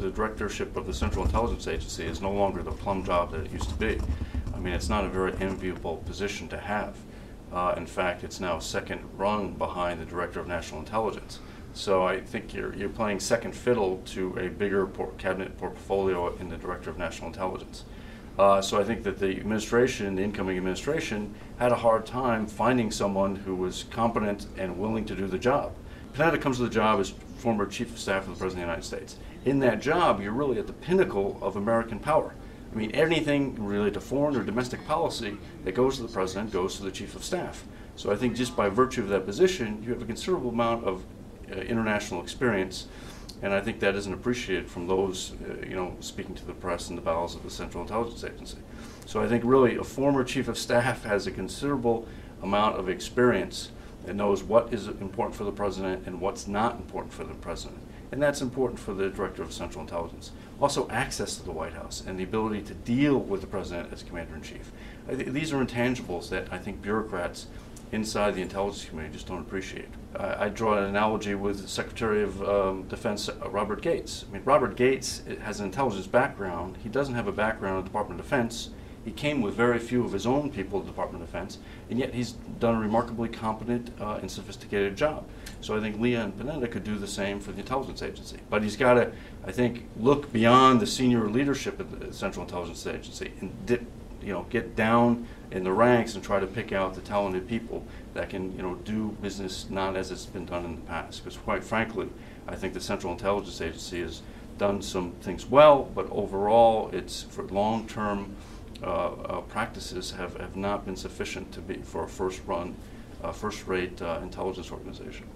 the directorship of the Central Intelligence Agency is no longer the plum job that it used to be. I mean, it's not a very enviable position to have. In fact, it's now second rung behind the Director of National Intelligence. So I think you're playing second fiddle to a bigger cabinet portfolio in the Director of National Intelligence. So I think that the administration, the incoming administration, had a hard time finding someone who was competent and willing to do the job. Panetta comes to the job as former Chief of Staff of the President of the United States. In that job, you're really at the pinnacle of American power. I mean, anything related to foreign or domestic policy that goes to the President goes to the Chief of Staff. So I think just by virtue of that position, you have a considerable amount of international experience, and I think that isn't appreciated from those, speaking to the press in the bowels of the Central Intelligence Agency. So I think really a former Chief of Staff has a considerable amount of experience and knows what is important for the President and what's not important for the President. And that's important for the Director of Central Intelligence. Also, access to the White House and the ability to deal with the President as Commander-in-Chief. These are intangibles that I think bureaucrats inside the intelligence community just don't appreciate. I draw an analogy with the Secretary of Defense, Robert Gates. I mean, Robert Gates has an intelligence background. He doesn't have a background in the Department of Defense. He came with very few of his own people in the Department of Defense, and yet he's done a remarkably competent and sophisticated job. So I think Leon Panetta could do the same for the intelligence agency. But he's got to, I think, look beyond the senior leadership of the Central Intelligence Agency and get down in the ranks and try to pick out the talented people that can do business not as it's been done in the past. Because quite frankly, I think the Central Intelligence Agency has done some things well, but overall it's for long-term practices have not been sufficient to be for a first-rate intelligence organization.